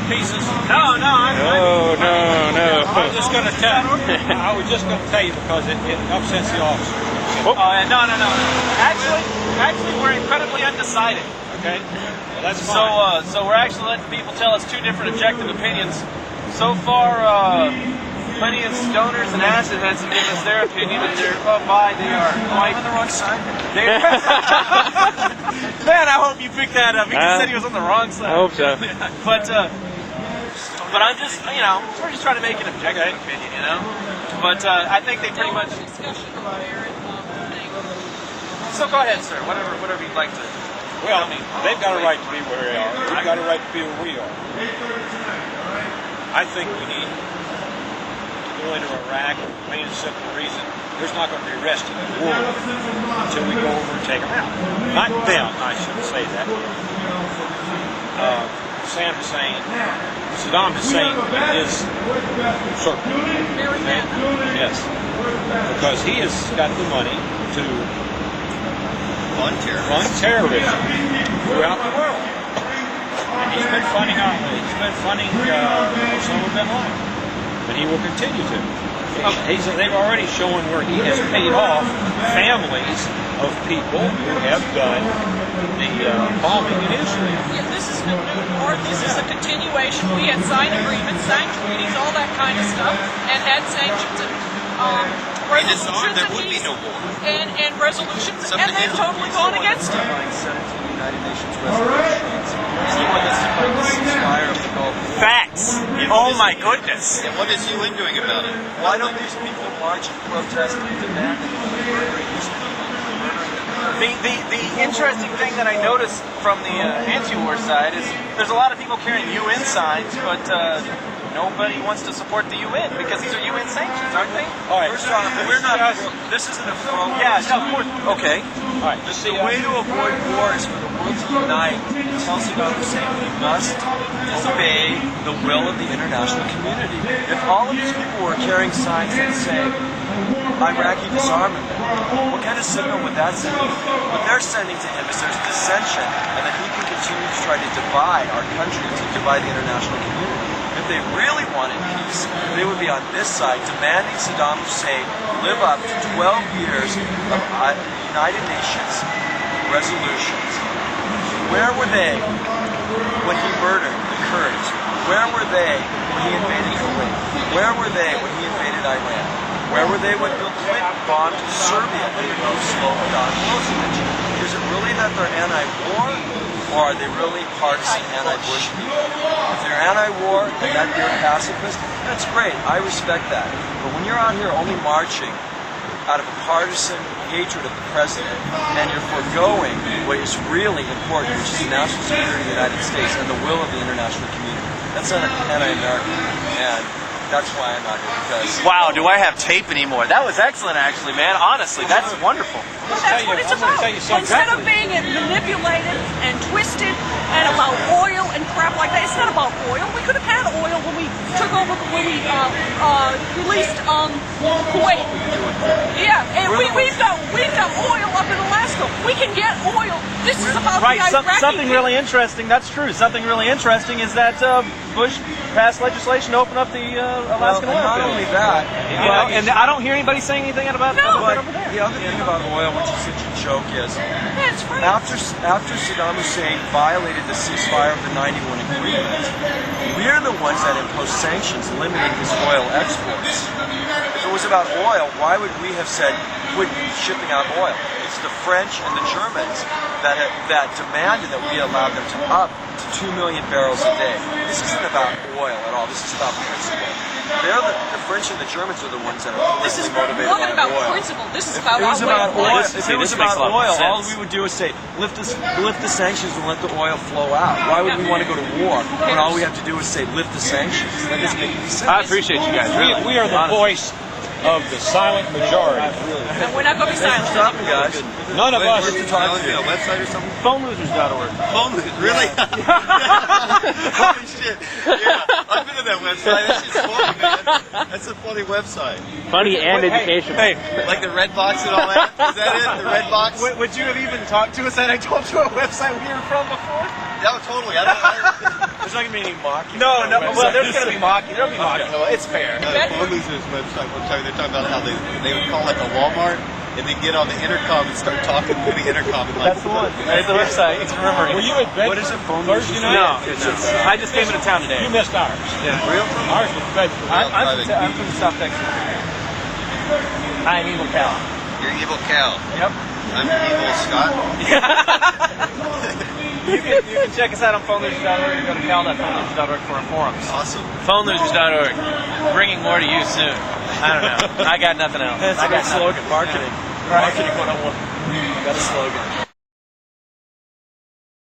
pieces. No, no, No. I was just going to tell. I was just going to tell you because it upsets the officer. Oh, no. Actually, we're incredibly undecided. Okay. Well, that's fine. So we're actually letting people tell us two different objective opinions. So far, plenty of stoners and acid heads have given us their opinion, and they are quite on the wrong side. Man, I hope you picked that up. He just said he was on the wrong side. I hope so. But I'm just, we're just trying to make an objective opinion, But I think they pretty much. So go ahead, sir. Whatever you'd like to. Well, they've got a right to be where they are. We've got a right to be where we are. I think we need to go into Iraq for the plain and simple reason there's not going to be a rest in the world until we go over and take them out. Not them, I shouldn't say that. Saddam Hussein is certain. Yes. Because he has got the money to fund terrorism throughout the world. And he's been funding Osama bin Laden. And he will continue to. They've already shown where he has paid off families of people who have done the bombing in Israel. Yeah, this is no new war. This is a continuation. We had signed agreements, signed treaties, all that kind of stuff, and had sanctions and resolutions. There would be no war. And resolutions, and they've totally gone against it. United Nations resolutions. Anyone that's trying to ceasefire of the Gulf War. Facts. Oh my goodness. And what is UN doing about it? Why don't these people march and protest and demand that they're murdering these people? The interesting thing that I noticed from the anti-war side is there's a lot of people carrying UN signs, but nobody wants to support the UN because these are UN sanctions, aren't they? All right. First off, we're not. This isn't a front. Yeah, no, of course. Okay. All right. The way to avoid war is for the world to unite and tell Saddam Hussein we must obey the will of the international community. If all of these people were carrying signs that say Iraqi disarmament, what kind of signal would that send? What they're sending to him is there's dissension and that he can continue to try to divide our country, to divide the international community. If they really wanted peace, they would be on this side demanding Saddam Hussein live up to 12 years of United Nations resolutions. Where were they when he murdered the Kurds? Where were they when he invaded Kuwait? Where were they when he invaded Iran? Where were they when Bill Clinton bombed Serbia under Slobodan Milosevic? Is it really that they're anti-war, or are they really partisan anti-Bush people? If they're anti-war and that you're a pacifist, that's great. I respect that. But when you're out here only marching out of a partisan hatred of the president, and you're foregoing what is really important, which is the national security of the United States and the will of the international community, that's anti-American. And that's why I'm not here, because... Wow, do I have tape anymore? That was excellent, actually, man. Honestly, that's wonderful. Well, that's what it's about. Instead of being manipulated and twisted and about oil and crap like that, it's not about oil. We could have had oil when we took over, when we released Kuwait. Yeah, and we've got oil up in Alaska. We can get oil. This is about the Iraqi something really interesting. That's true. Something really interesting is that Bush passed legislation to open up the Alaskan oil not field. only that, And I don't hear anybody saying anything about that over there. the other thing about oil, which is such a joke, is That's right. after Saddam Hussein violated the ceasefire of the 91 agreement, we're the ones that imposed sanctions limiting his oil exports. If it was about oil, why would we have said quit shipping out oil? It's the French and the Germans that demanded that we allow them to up to 2 million barrels a day. This isn't about oil at all. This is about principle. The French and the Germans are the ones that are This is politically motivated wasn't by about oil. principle. This is If about it was about oil, This makes a lot of all sense. we would do is say lift the sanctions and let the oil flow out. Why would we want to go to war when all we have to do is say lift the sanctions? That doesn't make any sense. I appreciate you guys. Really. We are the voice of the silent majority. And we're not going to be silent. Stop me, guys. None of us. To talk to you. A website or something? PhoneLosers.org. Phone really? Holy shit! Yeah, I've been to that website. That shit's funny, man. That's a funny website. Funny and educational. Hey, Like the red box and all that. Is that it? The red box? would you have even talked to us had I told you what website we were from before? Yeah, totally. I don't. There's not gonna be any mocking. No. Well, there's gonna be mocking. There'll be mocking. Well, it's fair. Phone Losers website, they're talking about how they would call like a Walmart and then get on the intercom and start talking through the intercom. And like, That's the one. That's the website. It's remembering. Were you at Bedford? What is it, phone Thursday night? No, I just came into town today. You missed ours. Yeah. Ours was Bedford. I'm from South Texas. I'm EvilCal. you're EvilCal. Yep. I'm Evil Scott. You can check us out on phonelosers.org. Go to cal.phonelosers.org for our forums. Awesome. PhoneLosers.org. Bringing more to you soon. I don't know. I got nothing else. That's I a good got nothing. slogan. Marketing. Marketing 101. Got a slogan.